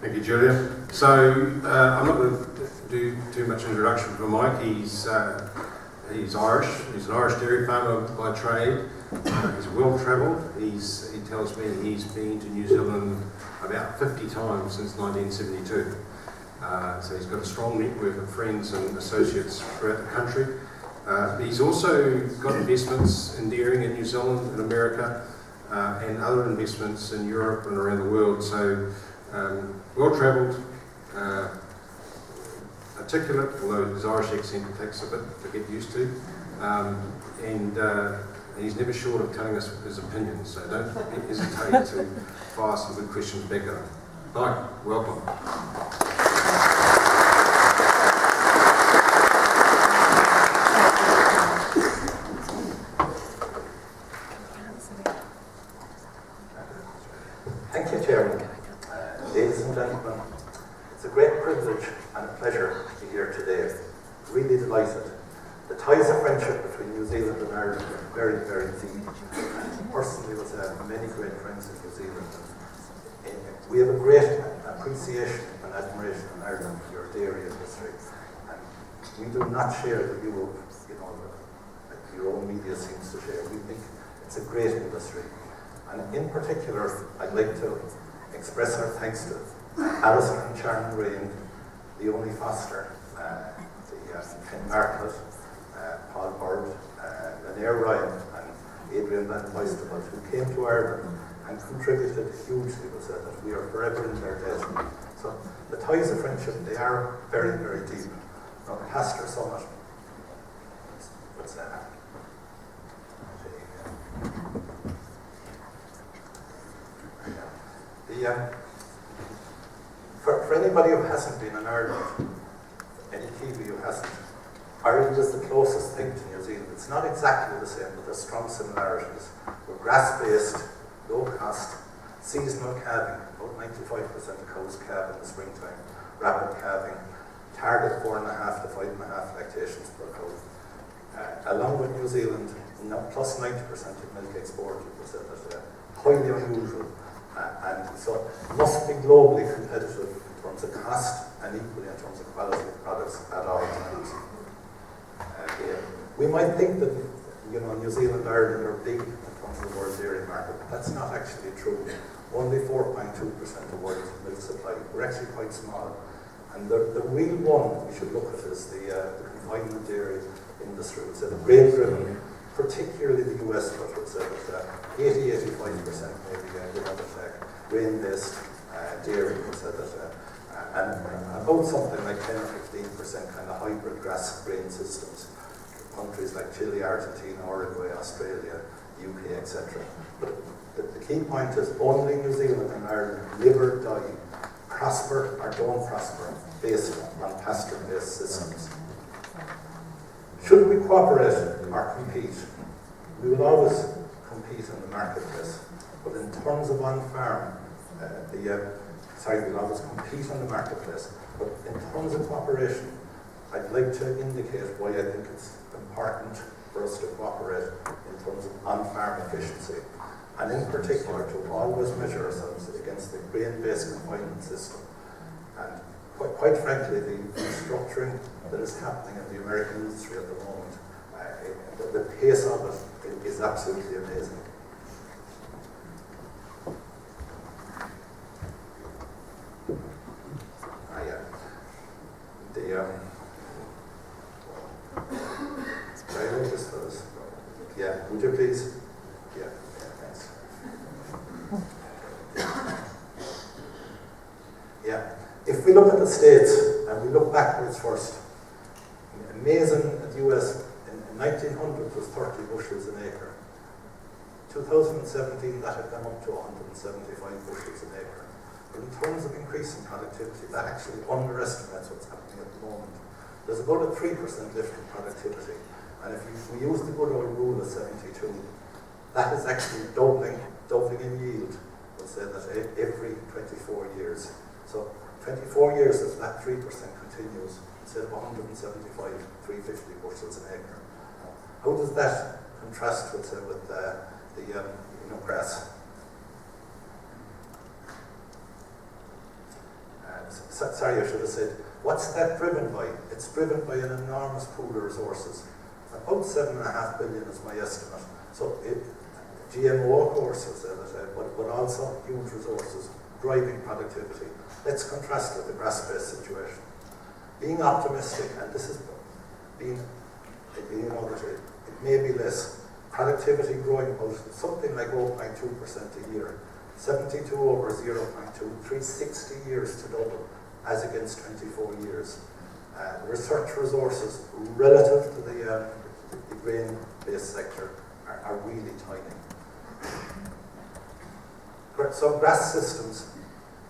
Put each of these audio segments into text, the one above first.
Thank you, Julia. So I'm not going to do too much introduction for Mike. He's Irish. He's an Irish dairy farmer by trade. He's well travelled. He tells me he's been to New Zealand about 50 times since 1972. So he's got a strong network of friends and associates throughout the country. He's also got investments in dairying in New Zealand and America, and other investments in Europe and around the world. So well travelled, articulate, although his Irish accent takes a bit to get used to, and he's never short of telling us his opinions, so don't hesitate to fire some good questions back at him. Mike, welcome. Thank you, Chairman. Ladies and gentlemen, it's a great privilege and a pleasure to be here today. Really delighted. The ties of friendship between New Zealand and Ireland are very, very deep. And personally, was many great friends in New Zealand. And we have a great appreciation and admiration in Ireland for your dairy industry. And we do not share the view of, that your own media seems to share. We think it's a great industry. And in particular, I'd like to express our thanks to Alison and Sharon Rain, Leonie Foster, Ken Bartlett, Paul Bird, Lanier Ryan, and Adrian Van Weistabelt, who came to Ireland and contributed hugely to that we are forever in their debt. So the ties of friendship, they are very, very deep. Now, the Pasture Summit, what's that? For anybody who hasn't been in Ireland, any Kiwi who hasn't, Ireland is the closest thing to New Zealand. It's not exactly the same, but there's strong similarities. We're grass-based, low-cost, seasonal calving. About 95% of cows calve in the springtime. Rapid calving, target 4.5 to 5.5 lactations per cow. Along with New Zealand, plus 90% of milk exported, highly unusual. And so it must be globally competitive in terms of cost and equally in terms of quality of products at all times. We might think that New Zealand and Ireland are big in terms of the world dairy market, but that's not actually true. Only 4.2% of world milk supply. We're actually quite small. And the real one we should look at is the confinement dairy industry. It's the grain-driven, particularly the US, but it's 80-85% maybe grain-based dairy, and about something like 10 or 15% kind of hybrid grass grain systems. Countries like Chile, Argentina, Uruguay, Australia, UK, etc. But the key point is only New Zealand and Ireland live or die, prosper or don't prosper, based on pasture-based systems. Should we cooperate or compete? We will always compete in the marketplace, but in terms of on-farm, we'll always compete on the marketplace, but in terms of cooperation, I'd like to indicate why I think it's important for us to cooperate in terms of on-farm efficiency, and in particular to always measure ourselves against the grain-based confinement system. And quite frankly, the restructuring that is happening in the American industry at the moment, the pace of it is absolutely amazing. Would you please? Yeah, thanks. Yeah, if we look at the States and we look backwards first, amazing that the US in 1900 was 30 bushels an acre. 2017 that had gone up to 175 bushels an acre. But in terms of increasing productivity, that actually underestimates what's happening at the moment. There's about a 3% lift in productivity. And if we use the good old rule of 72, that is actually doubling in yield. We'll say that every 24 years. So 24 years if that 3% continues, instead of 175, 350 bushels an acre. How does that contrast with grass? sorry, I should have said, what's that driven by? It's driven by an enormous pool of resources. About 7.5 billion is my estimate. So GMO, of course, but also huge resources driving productivity. Let's contrast with the grass-based situation. Being optimistic, and this is being, you know, that it may be less. Productivity growing about something like 0.2% a year. 72 over 0.2, 360 years to double, as against 24 years. Research resources relative to the grain-based sector are really tiny. So grass systems,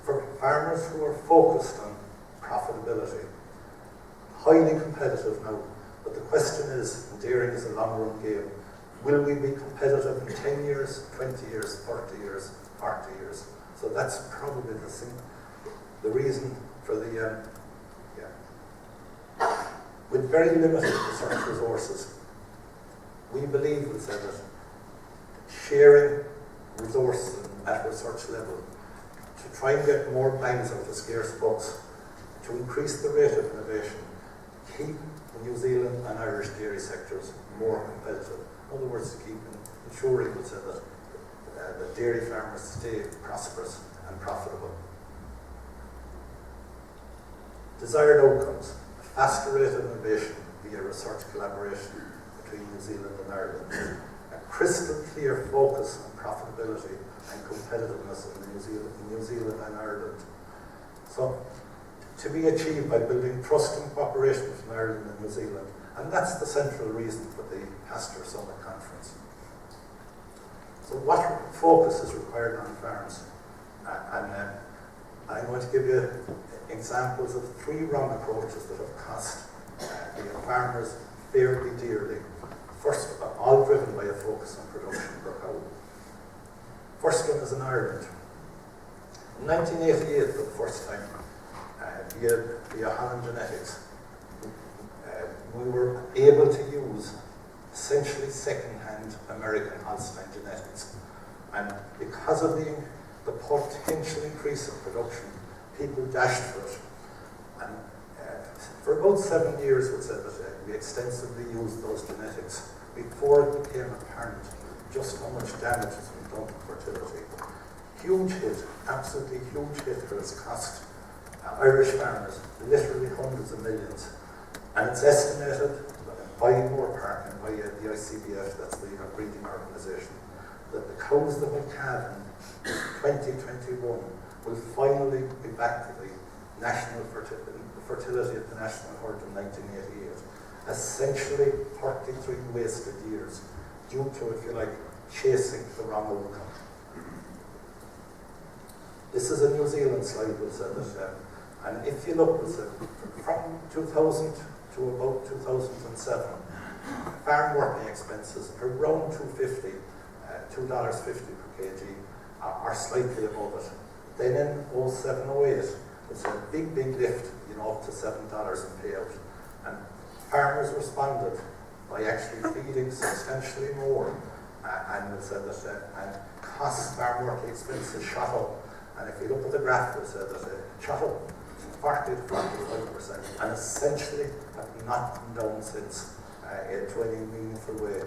for farmers who are focused on profitability, highly competitive now, but the question is, and dairying is a long-run game, will we be competitive in 10 years, 20 years, 30 years, 40 years? So that's probably the reason for the, with very limited research resources, we believe, we said that sharing resources at research level to try and get more bangs out of scarce bucks, to increase the rate of innovation, keep the New Zealand and Irish dairy sectors more competitive. In other words, to keep ensuring, we said that the dairy farmers stay prosperous and profitable. Desired outcomes, a faster rate of innovation via research collaboration between New Zealand and Ireland, a crystal clear focus on profitability and competitiveness in New Zealand and Ireland. So, to be achieved by building trust and cooperation between Ireland and New Zealand, and that's the central reason for the Pasture Summit Conference. So what focus is required on farms? I'm going to give you examples of 3 wrong approaches that have cost the farmers fairly dearly. First, all driven by a focus on production per cow. First one is in Ireland. In 1988, for the first time, via Holland Genetics, we were able to use essentially second-hand American Holstein genetics. And because of the potential increase in production, people dashed for it. And for about 7 years, we extensively used those genetics before it became apparent just how much damage has been done to fertility. Huge hit, absolutely huge hit for its cost. Irish farmers, literally hundreds of millions. And it's estimated by Moorpark and by the ICBF, that's the breeding organisation, that the cows that will calve in 2021 will finally be back to the national fertility of the national herd in 1988. Essentially 33 wasted years due to, if you like, chasing the wrong outcome. This is a New Zealand slide, we'll say that, and if you look, from 2000 to about 2007, farm working expenses around $2.50 per kg, are slightly above it. Then in 07-08, it's a big lift, up to $7 in payout. And farmers responded by actually feeding substantially more, and it said that and cost farm working expenses shot up. And if you look at the graph, it said that it shot up 40 to 45%, and essentially have not come down since to any meaningful way.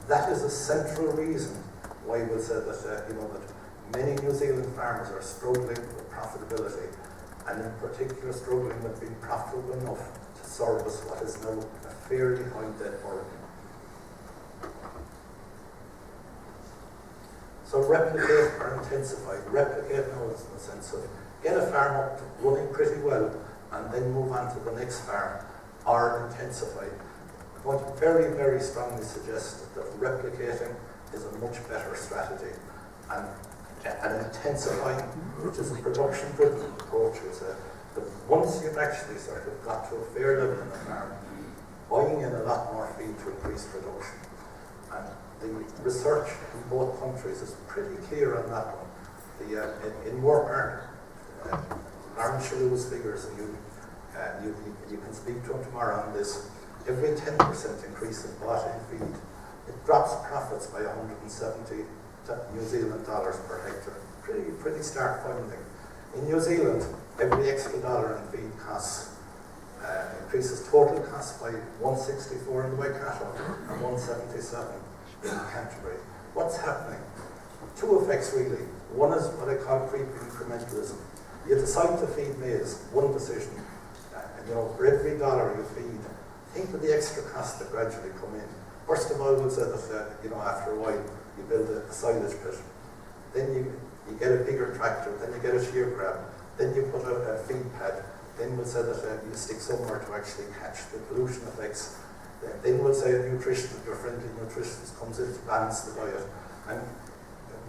That is a central reason why we said that that many New Zealand farmers are struggling with profitability, and in particular struggling with being profitable enough to service what is now a fairly high debt burden. So replicate or intensify. Replicate now in the sense of get a farm up running pretty well and then move on to the next farm, or intensify. I want to very, very strongly suggest that replicating is a much better strategy, and intensifying, which is a production-driven approach, is that once you've actually sort of got to a fair level in the farm, buying in a lot more feed to increase production. And the research in both countries is pretty clear on that one. In Moorpark, Aaron Shalhoub's figures, and you can speak to him tomorrow on this. Every 10% increase in bought-in feed, it drops profits by 170 New Zealand dollars per hectare. Pretty stark finding. In New Zealand, every extra dollar in feed costs increases total costs by 164 in the Waikato and 177 in Canterbury. What's happening? Two effects really. One is what I call creeping incrementalism. You decide to feed maize, one decision, and for every dollar you feed, think of the extra costs that gradually come in. First of all, we'll say that after a while you build a silage pit, then you get a bigger tractor, then you get a shear grab, then you put a feed pad, then we'll say that you stick somewhere to actually catch the pollution effects. Then we'll say your friendly nutritionist comes in to balance the diet. And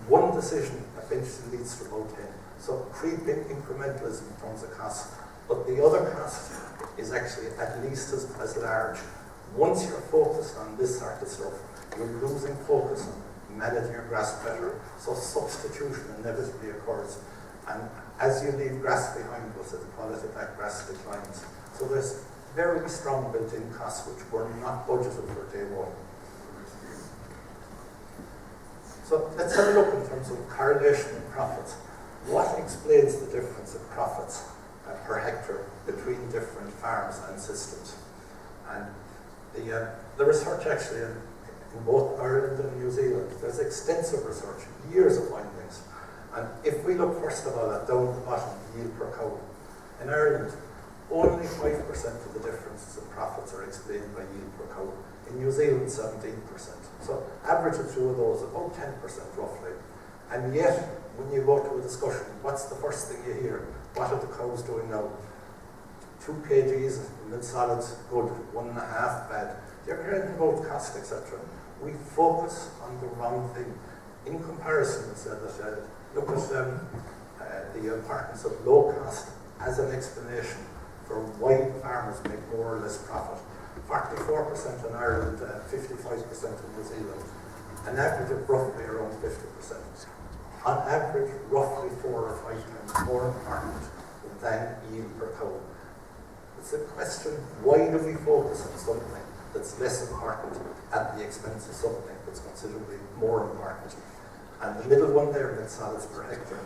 one decision eventually leads to about 10. So creeping incrementalism in terms of cost. But the other cost is actually at least as large. Once you're focused on this sort of stuff, you're losing focus on managing your grass better. So substitution inevitably occurs. And as you leave grass behind, the quality of that grass declines. So there's very strong built-in costs which were not budgeted for day one. So let's have a look in terms of correlation in profits. What explains the difference in profits per hectare between different farms and systems? And the research actually in both Ireland and New Zealand, there's extensive research, years of findings. And if we look first of all at down the bottom, yield per cow, in Ireland, only 5% of the differences in profits are explained by yield per cow. In New Zealand, 17%. So average the two of those, about 10% roughly. And yet, when you go to a discussion, what's the first thing you hear? What are the cows doing now? 2 kgs mid solids, good. 1.5 bad. You're hearing about cost, etc. We focus on the wrong thing. In comparison, it said that look at the importance of low cost as an explanation for why farmers make more or less profit. 44% in Ireland, 55% in New Zealand, an average of roughly around 50%. On average, roughly 4 or 5 times more important than yield per cow. It's a question, why do we focus on something that's less important at the expense of something that's considerably more important? And the middle one there, mid solids per hectare,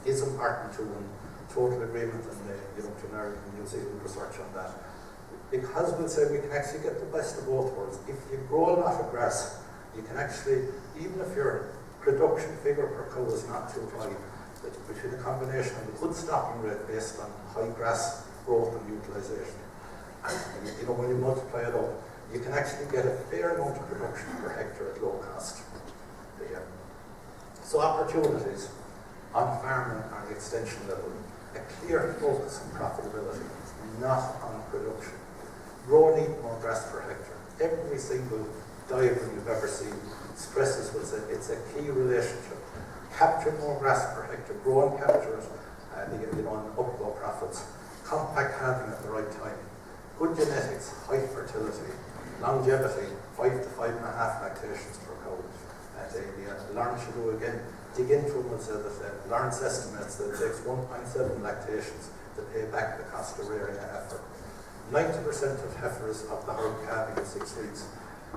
is important to total agreement in the Ireland and New Zealand research on that. Because we'll say we can actually get the best of both worlds. If you grow a lot of grass, you can actually, even if your production figure per cow is not too high, between a combination of a good stocking rate based on high grass growth and utilisation, and when you multiply it up, you can actually get a fair amount of production per hectare at low cost. So opportunities on farming and extension level, a clear focus on profitability, not on production. Grow and eat more grass per hectare. Every single diagram you've ever seen stresses it's a key relationship. Capture more grass per hectare, grow and capture it, and upgrow profits. Compact calving at the right time. Good genetics, high fertility, longevity, 5 to 5.5 lactations per cow. Lawrence should do again. Dig into them and say that Lawrence estimates that it takes 1.7 lactations to pay back the cost of rearing a heifer. 90% of heifers of the herd calving in 6 weeks.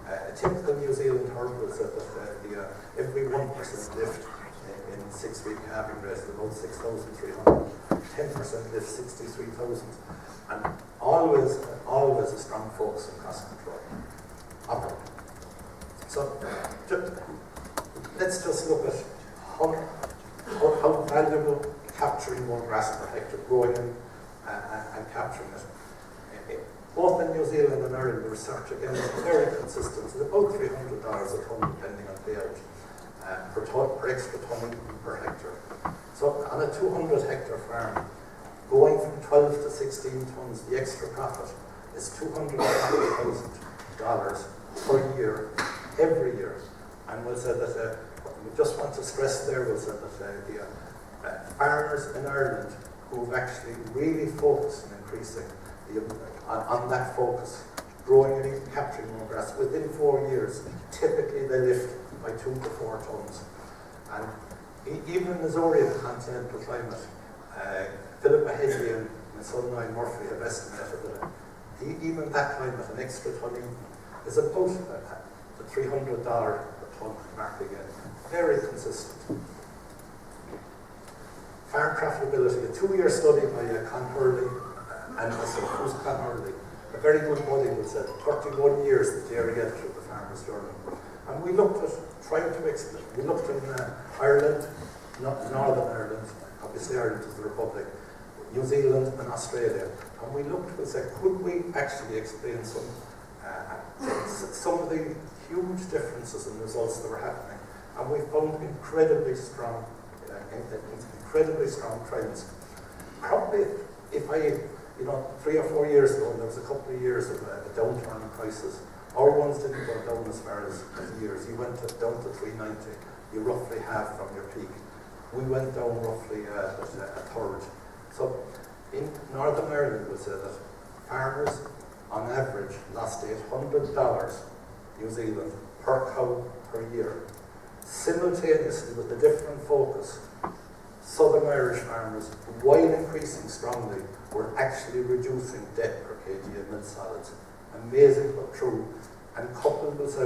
A typical New Zealand herd will say that every 1% lift in 6-week calving rate is about 6,300. 10% lift 63,000. And always a strong focus on cost control. Okay. So let's just look at how valuable capturing more grass per hectare, growing it and capturing it. Both in New Zealand and Ireland, the research again is very consistent. It's about $300 a tonne depending on payout per extra tonne per hectare. So on a 200 hectare farm, going from 12 to 16 tonnes, the extra profit is $250,000 per year, every year. And we'll say that we just want to stress there, we'll say that the farmers in Ireland who've actually really focused on increasing on that focus, growing and even capturing more grass, within 4 years, typically they lift by 2 to 4 tonnes. And even in Missouri, the continental climate, Philippa Hedley and my son Niall Murphy have estimated that even that climate, an extra tonne is about the $300 per tonne mark again. Very consistent. farm profitability, a 2-year study by Con Hurley, and also who's Con Hurley, a very good body who said 31 years the dairy editor of the Farmer's Journal. And we looked at, trying to explain, we looked in Ireland, not Northern Ireland, obviously Ireland is the Republic, New Zealand and Australia, and we looked and said, could we actually explain some of the huge differences in results that were happening? And we found incredibly strong trends. Probably, if I, 3 or 4 years ago, there was a couple of years of a downturn in prices. Our ones didn't go down as far as years. You went down to 390. You roughly half from your peak. We went down roughly a third. So in Northern Ireland, we say that farmers, on average, lost $800 New Zealand per cow per year. Simultaneously, with a different focus, Southern Irish farmers, while increasing strongly, were actually reducing debt per kg of milk solids. Amazing but true. And coupled with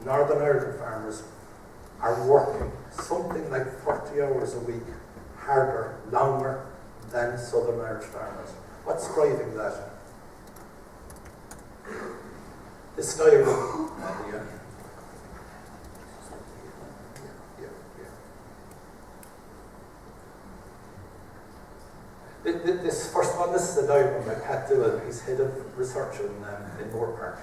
Northern Ireland farmers are working something like 30 hours a week, harder, longer than Southern Irish farmers. What's driving that? This diagram, This first one, this is a diagram by Pat Dillon. He's head of research in Moore Park,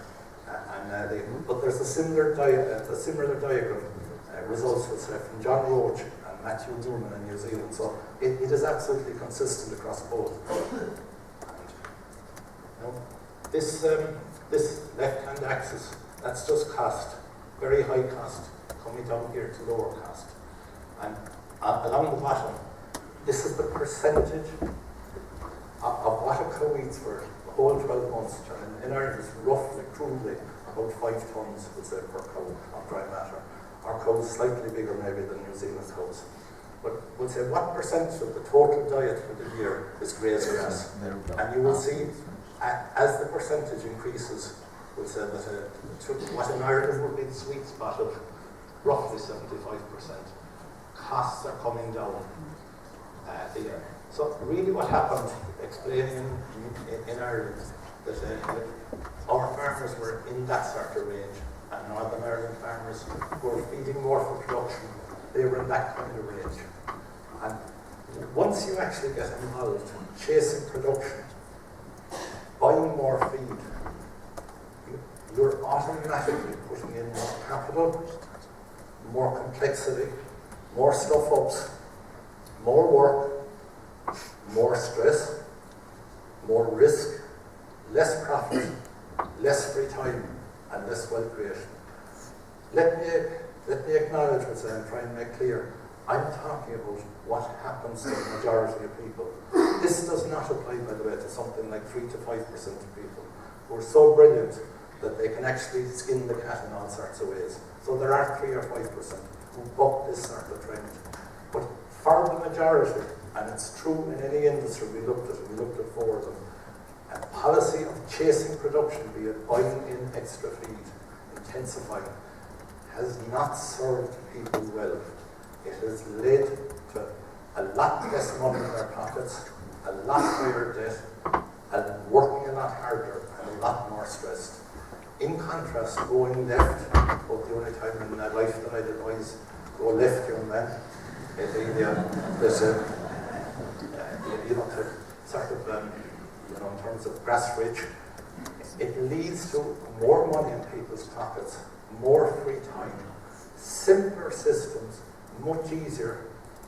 but there's a similar diagram. Results from John Roach and Matthew Newman in New Zealand. So it is absolutely consistent across both. This left-hand axis, that's just cost, very high cost, coming down here to lower cost. And along the bottom, this is the percentage of what a cow eats for the whole 12 months. And in Ireland, it's roughly, crudely, about 5 tons, would say, per cow of dry matter. Our cows slightly bigger maybe than New Zealand cows. But we'll say what percentage of the total diet for the year is graze grass. And you will see, as the percentage increases, we'll say that what in Ireland would be the sweet spot of roughly 75%. Costs are coming down here. So really what happened, explaining in Ireland, that our farmers were in that sort of range, and Northern Ireland farmers were feeding more for production. They were in that kind of range. And once you actually get involved chasing production, buying more feed, you're automatically putting in more capital, more complexity, more stuff-ups, more work, more stress, more risk, less profit, less free time, and less wealth creation. Let me acknowledge what I'm trying to make clear. I'm talking about what happens to the majority of people. This does not apply, by the way, to something like 3 to 5% of people who are so brilliant that they can actually skin the cat in all sorts of ways. So there are 3 or 5% who buck this sort of trend. But for the majority, and it's true in any industry we looked at 4 of them, a policy of chasing production, be it buying in extra feed, intensifying, has not served people well. It has led to a lot less money in their pockets, a lot higher debt, and working a lot harder and a lot more stressed. In contrast, going left, about the only time in my life that I'd advise go left, young man, in terms of grass rich, it leads to more money in people's pockets, more free time, simpler systems, much easier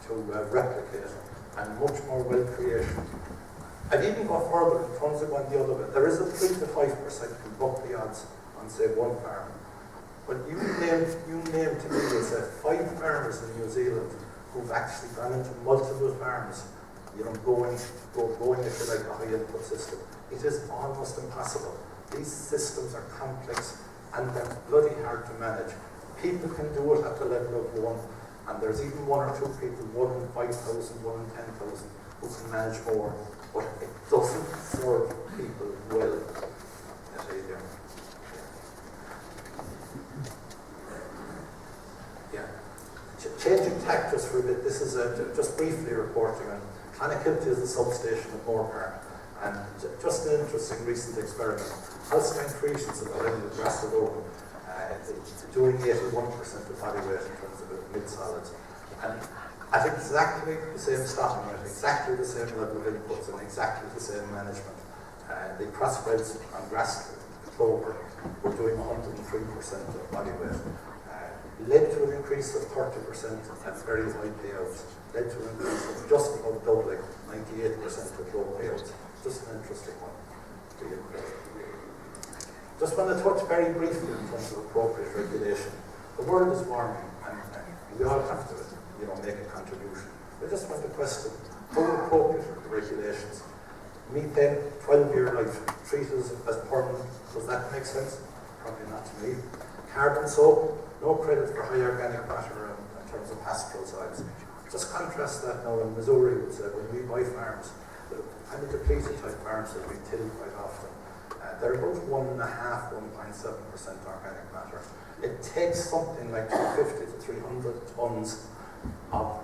to replicate, and much more wealth creation. I'd even go further in terms of going the other way. There is a 3 to 5% who buck the odds on, say, one farm. But you name to me, say, 5 farmers in New Zealand who've actually gone into multiple farms, going if you like, a high input system. It is almost impossible. These systems are complex and they're bloody hard to manage. People can do it at the level of 1, and there's even 1 or 2 people, 1 in 5,000, 1 in 10,000, who can manage more, but it doesn't serve people well. Yeah. Changing tactics for a bit. This is just briefly reporting on Clonakilty is the substation of Moorpark, and just an interesting recent experiment. Holstein Friesians have got into Grassadone, doing 81% of body weight in terms of mid-solids. And at exactly the same stopping rate, exactly the same level of inputs, and exactly the same management, the crossbreds on grass clover were doing 103% of body weight. Led to an increase of 30% at very high payouts, led to an increase of just about doubling, 98% of low payouts. Just an interesting one. Just want to touch very briefly in terms of appropriate regulation. The world is warming, and we all have to, make a contribution. I just want to question how appropriate are the regulations. Methane, 12-year life, treated as permanent. Does that make sense? Probably not to me. Carbon soap, no credit for high organic matter in terms of pastoral sites. Just contrast that now in Missouri with when we buy farms, the kind of depleted type farms that we till quite often. They're about 1.5, 1.7% organic matter. It takes something like 250 to 300 tons of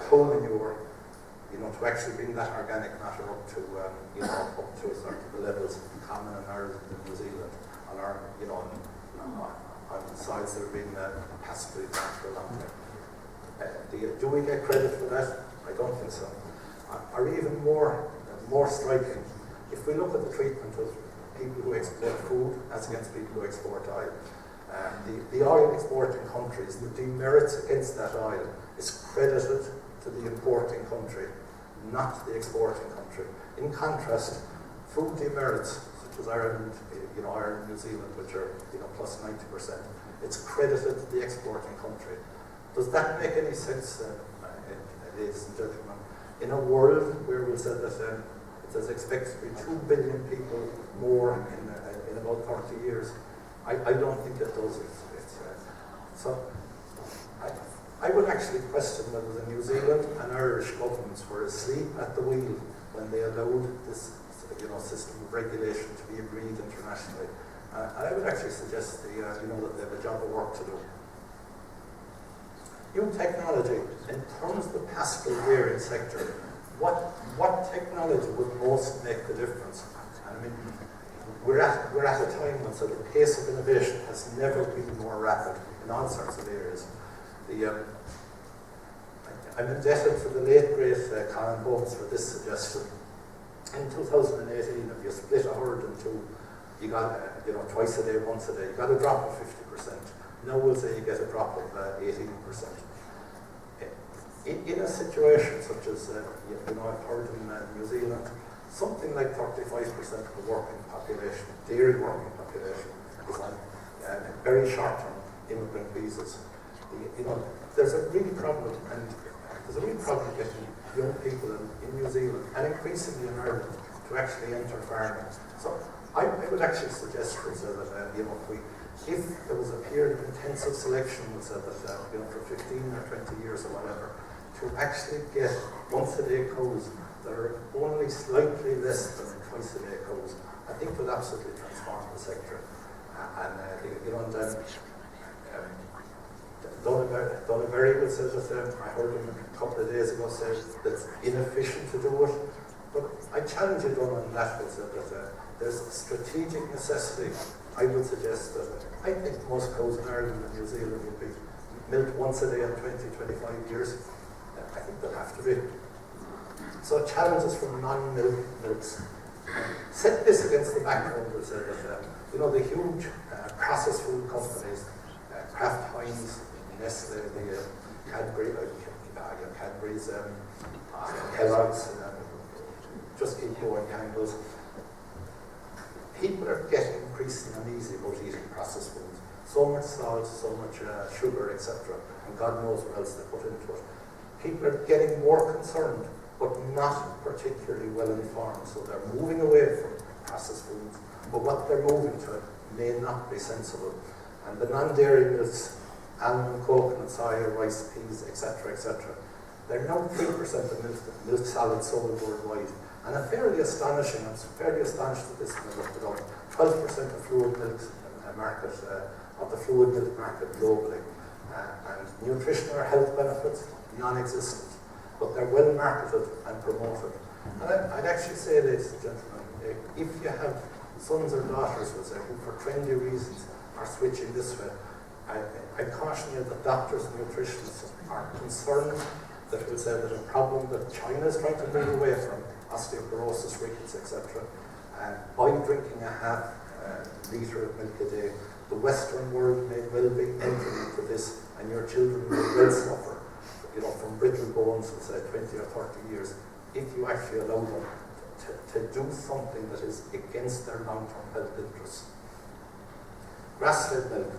coal manure, to actually bring that organic matter up to, up to a sort of the levels common in Ireland and New Zealand, on our, on sites that have been pastorally farmed for a long time. Do we get credit for that? I don't think so. Or even more striking, if we look at the treatment of people who export food as against people who export oil, the oil exporting countries, the demerits against that oil is credited to the importing country, not the exporting country. In contrast, food demerits, such as Ireland, Ireland, New Zealand, which are plus 90%, it's credited to the exporting country. Does that make any sense, ladies and gentlemen? In a world where we said that it is expected to be 2 billion people more in about 30 years, I don't think it does. So I would actually question whether the New Zealand and Irish governments were asleep at the wheel when they allowed this system of regulation to be agreed internationally. And I would actually suggest that they have a job of work to do. New technology, in terms of the pastoral dairy sector, what technology would most make the difference? I mean, we're at a time when the pace of innovation has never been more rapid in all sorts of areas. I'm indebted to the late great Colin for this suggestion. In 2018, if you split a herd in two, you got twice a day, once a day, you got a drop of 50%. Now we'll say you get a drop of 18%. In a situation such as I've heard in New Zealand, something like 35% of the working population, dairy working population, is on very short-term immigrant visas. There's a real problem, and there's a real problem getting young people in New Zealand and increasingly in Ireland to actually enter farming. So I would actually suggest that if there was a period of intensive selection, we said that for 15 or 20 years or whatever, to actually get once-a-day cows that are only slightly less than twice-a-day cows, I think would absolutely transform the sector. Donaberry would say that I heard him a couple of days ago say that it's inefficient to do it. But I challenge you, Donald, on that with that there's a strategic necessity. I would suggest that I think most cows in Ireland and New Zealand would be milked once a day in 20-25 years. I think they'll have to be. So challenges from non-milk milks. Set this against the background of the huge processed food companies, Kraft Heinz, Nestle, the Cadbury's, Kellogg's, just keep going, Campbell's. People are getting increasingly uneasy about eating processed foods. So much salt, so much sugar, etc. And God knows what else they put into it. People are getting more concerned, but not particularly well informed. So they're moving away from processed foods, but what they're moving to may not be sensible. And the non-dairy milks, almond, coconut, soya, rice, peas, etc., they're now 3% of milk solids sold worldwide. And I'm fairly astonished at this when I looked it up. 12% of fluid milk market, of the fluid milk market globally. And nutritional or health benefits, non-existent. but they're well marketed and promoted. And I'd actually say, ladies and gentlemen, if you have sons or daughters, we'll say, who for trendy reasons are switching this way, I caution you that doctors and nutritionists are concerned that we'll say that a problem that China is trying to move away from, osteoporosis, rickets, etc., by drinking a half litre of milk a day, the Western world may well be entering into this, and your children may well suffer, from brittle bones for say 20 or 30 years, if you actually allow them to do something that is against their long-term health interests. Grass-fed milk.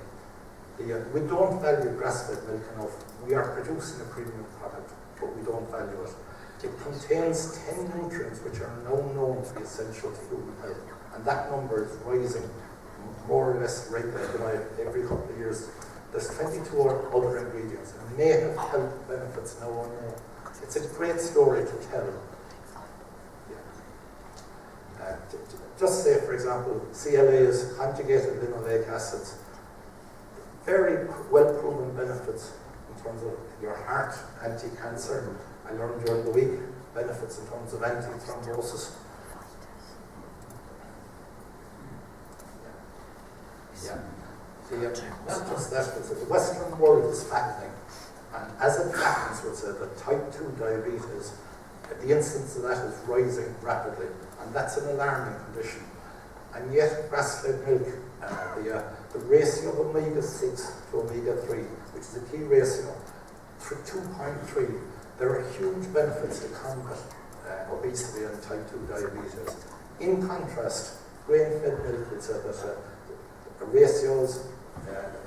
We don't value grass-fed milk enough. We are producing a premium product, but we don't value it. It contains 10 nutrients which are now known to be essential to human health, and that number is rising more or less regularly every couple of years. There's 22 other ingredients, and may have health benefits now or no. It's a great story to tell. Just say, for example, CLAs, conjugated linoleic acids, very well-proven benefits in terms of your heart, anti-cancer. I learned during the week benefits in terms of anti-thrombosis. Not just that, but the Western world is fattening, and as it fattens, we'll say that type 2 diabetes, the incidence of that is rising rapidly, and that's an alarming condition. And yet, grass-fed milk, the ratio of omega-6 to omega-3, which is a key ratio, 2.3, there are huge benefits to combat obesity and type 2 diabetes. In contrast, grain-fed milk would say that the ratios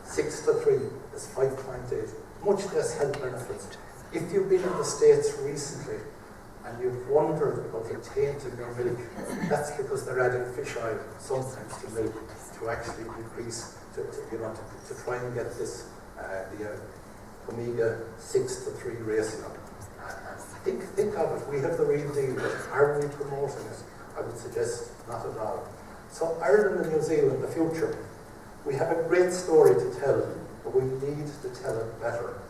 6 to 3 is 5.8, much less health benefits. If you've been in the States recently and you've wondered about the taint in your milk, that's because they're adding fish oil sometimes to milk to actually decrease, to try and get this, the omega-6 to 3 ratio. Think of it, we have the real deal, but are we promoting it? I would suggest not at all. So Ireland and New Zealand, the future, we have a great story to tell, but we need to tell it better.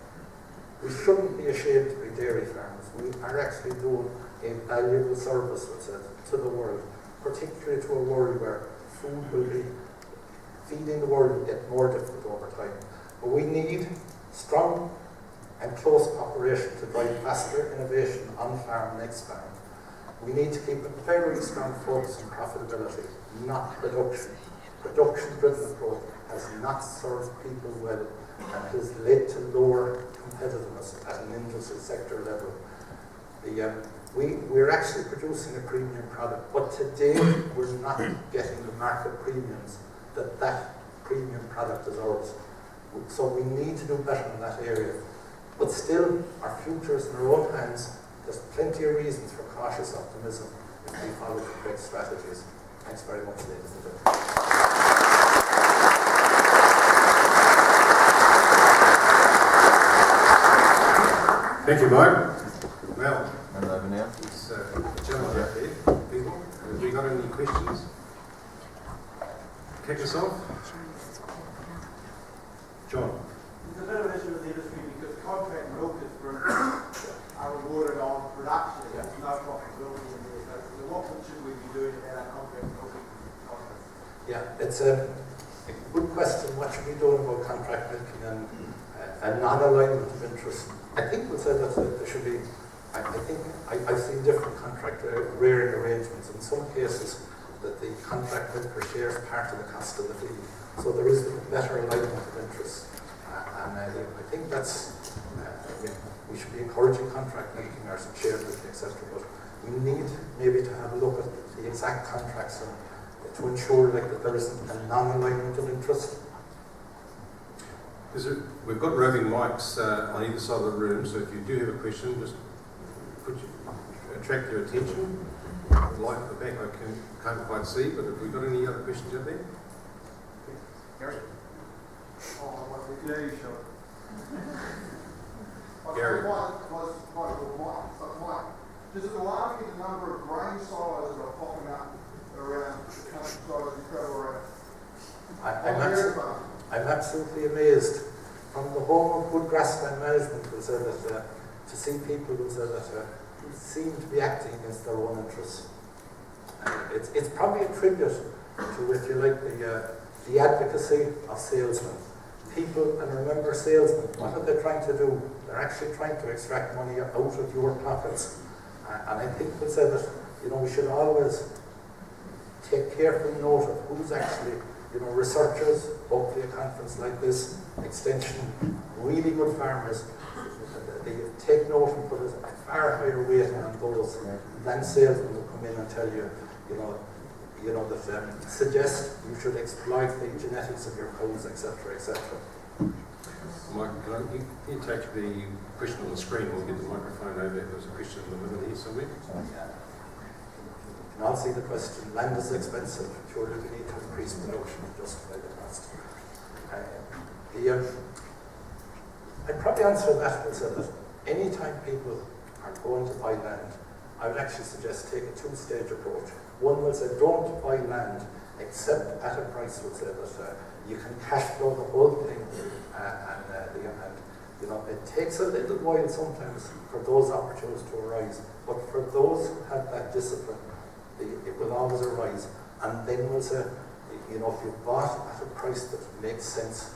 We shouldn't be ashamed to be dairy farmers. We are actually doing a valuable service to the world, particularly to a world where food will be, feeding the world will get more difficult over time. But we need strong and close cooperation to drive faster innovation on farm, next farm. We need to keep a very strong focus on profitability, not production. Production-driven approach has not served people well and has led to lower competitiveness at an industry sector level. We're actually producing a premium product, but today we're not getting the market premiums that premium product deserves. So we need to do better in that area. But still, our future is in our own hands. There's plenty of reasons for cautious optimism if we follow the correct strategies. Thanks very much, ladies and gentlemen. Thank you, Mike. Well, and over now. It's gentlemen out there, people. Have we got any questions? Kick us off. John. There's a bit of an issue with the industry because contract brokers are rewarded on production. There's no profitability in there. So what should we be doing about our contract broking contracts? Yeah, it's a good question. What should we be doing about contract milking and non-alignment of interest? I think we'll say that there should be, I've seen different contract rearing arrangements. In some cases, that the contract milker shares part of the cost of the feed. So there is a better alignment of interest. And I think that's, we should be encouraging contract milking or some shared milking, etc. But we need maybe to have a look at the exact contracts and to ensure that there isn't a non-alignment of interest. We've got roving mics on either side of the room, so if you do have a question, just attract your attention. The light at the back I can't quite see, but have we got any other questions out there? Gary? Gary, sure. Gary. Does it alarm you the number of grain silos that are popping up around the countryside as you travel around? I'm absolutely amazed. From the home of good grassland management, we said that to see people who say that seem to be acting against their own interests. It's probably a tribute to, if you like, the advocacy of salesmen. People, and remember salesmen, what are they trying to do? They're actually trying to extract money out of your pockets. And I think we'll say that, we should always take careful note of who's actually, researchers, hopefully a conference like this, extension, really good farmers, they take note and put a far higher weight on those than salesmen who come in and tell you, that suggest you should exploit the genetics of your cows, etc., etc. Mike, can you take the question on the screen? We'll get the microphone over. There's a question in the middle here somewhere. Yeah. You can all see the question. Land is expensive. Surely we need to increase production and justify the cost. I'd probably answer that and say that any time people are going to buy land, I would actually suggest take a two-stage approach. One will say don't buy land except at a price will say that you can cash flow the whole thing and it takes a little while sometimes for those opportunities to arise, but for those who have that discipline, it will always arise. And then we'll say, if you bought at a price that makes sense,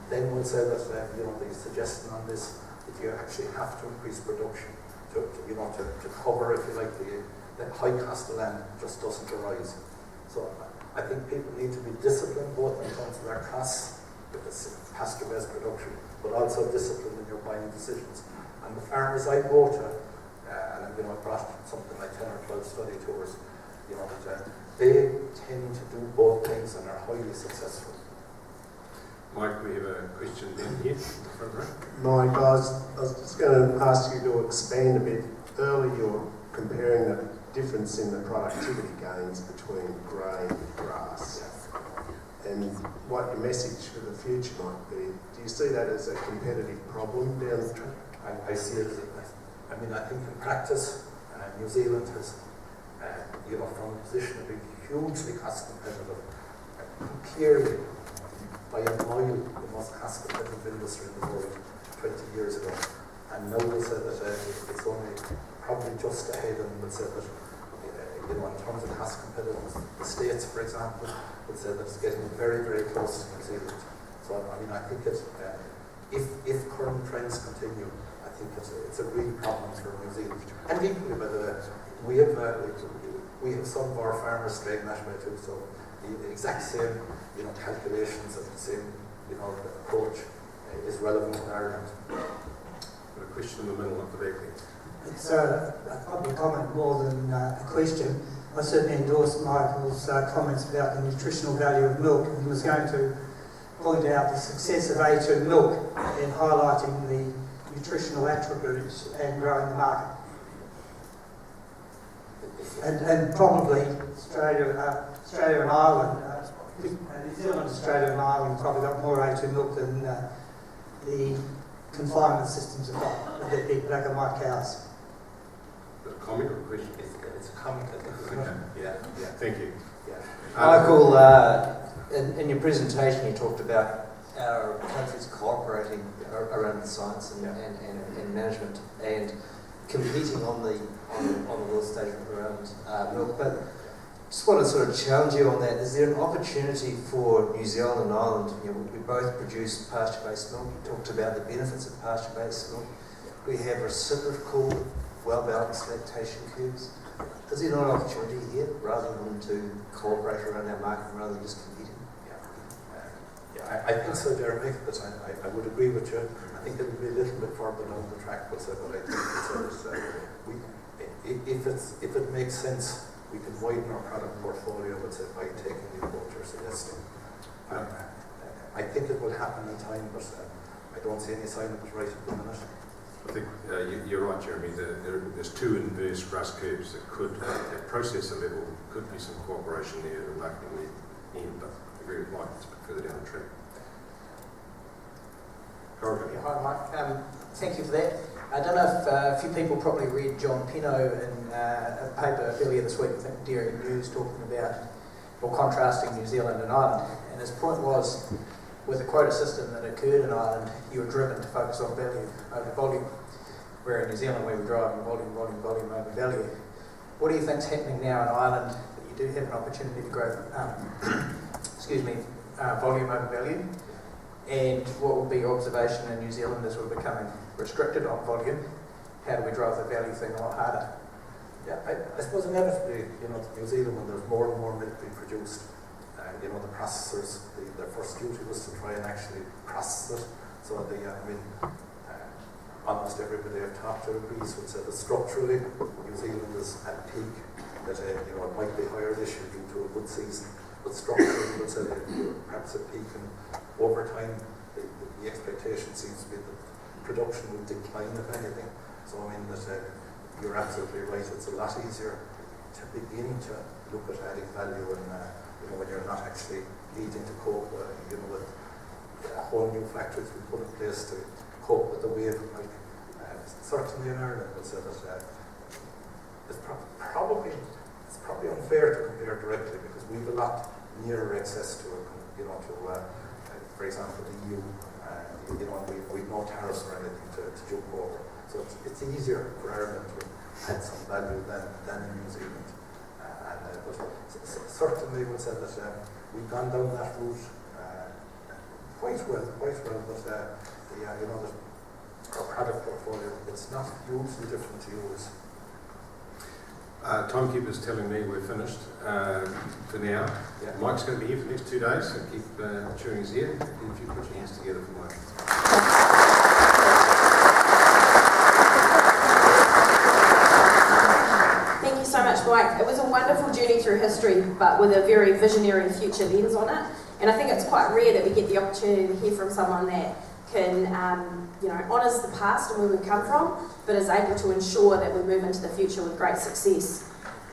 then we'll say that the suggestion on this that you actually have to increase production to cover, if you like, the high cost of land just doesn't arise. So I think people need to be disciplined both in terms of their costs with this pasture-based production, but also disciplined in your buying decisions. And the farmers I go to, and I brought something like 10 or 12 study tours, they tend to do both things and are highly successful. Mike, we have a question down here in the front row. Mike, I was just going to ask you to expand a bit. Earlier you were comparing the difference in the productivity gains between grain and grass. And what your message for the future might be. Do you see that as a competitive problem down the track? I see it as I think in practice, New Zealand has, from a position of being hugely cost competitive, clearly by a mile the most cost competitive industry in the world 20 years ago. And now we'll say that it's only probably just ahead, and we'll say that, in terms of cost competitiveness, the States, for example, would say that it's getting very, very close to New Zealand. So, I think that if current trends continue, I think it's a real problem for New Zealand. And equally, by the way, we have some of our farmers straight that way too, so the exact same, calculations and the same, approach is relevant in Ireland. Got a question in the middle of the back there. It's probably a comment more than a question. I certainly endorse Michael's comments about the nutritional value of milk, and was going to point out the success of A2 milk in highlighting the nutritional attributes and growing the market. And probably Australia and Ireland, New Zealand, Australia and Ireland probably got more A2 milk than the confinement systems have got, with their big black and white cows. A comment or a question? It's a comment. Okay. Yeah. Thank you. Yeah. Michael, in your presentation you talked about our countries cooperating around the science and management and competing on the world stage around milk. But just want to sort of challenge you on that. Is there an opportunity for New Zealand and Ireland? We both produce pasture-based milk. You talked about the benefits of pasture-based milk. We have reciprocal, well-balanced lactation curves. Is there not an opportunity here, rather than to cooperate around our market rather than just competing? I think so, Jeremy, but I would agree with you. I think it would be a little bit further down the track, but I think if it makes sense, we can widen our product portfolio by taking the approach you're suggesting. I think it will happen in time, but I don't see any sign of it right at the minute. I think you're right, Jeremy. There's two inverse grass curves that could, at processor level, could be some cooperation there and lacking in, but I agree with Mike, it's a bit further down the track. Colin. Hi, Mike. Thank you for that. I don't know if a few people probably read John Pino in a paper earlier this week, I think Dairy News, talking about, or contrasting New Zealand and Ireland. And his point was, with the quota system that occurred in Ireland, you were driven to focus on value over volume. where in New Zealand we were driving volume over value. What do you think's happening now in Ireland that you do have an opportunity to grow, volume over value? And what would be your observation in New Zealand as we're becoming restricted on volume? How do we drive the value thing a lot harder? Yeah, I suppose inevitably, New Zealand, when there's more and more milk being produced, the processors, their first duty was to try and actually process it. So almost everybody I've talked to agrees would say that structurally, New Zealand is at a peak, that it might be higher this year due to a good season, but structurally, would say that perhaps at peak, and over time, the expectation seems to be that production will decline, if anything. So you're absolutely right. It's a lot easier to begin to look at adding value, and when you're not actually needing to cope with whole new factories we put in place to cope with the wave of milk. Certainly in Ireland, I would say that it's probably unfair to compare directly, because we've a lot nearer access to for example, the EU. We've no tariffs or anything to jump over. So it's easier for Ireland to add some value than in New Zealand. But certainly would say that we've gone down that route quite well. But our product portfolio, it's not hugely different to yours. Timekeeper's telling me we're finished for now. Yeah. Mike's going to be here for the next 2 days, so keep chewing his ear. If you put your hands together for Mike. Thank you so much, Mike. It was a wonderful journey through history, but with a very visionary future lens on it. And I think it's quite rare that we get the opportunity to hear from someone that can, honours the past and where we've come from, but is able to ensure that we move into the future with great success.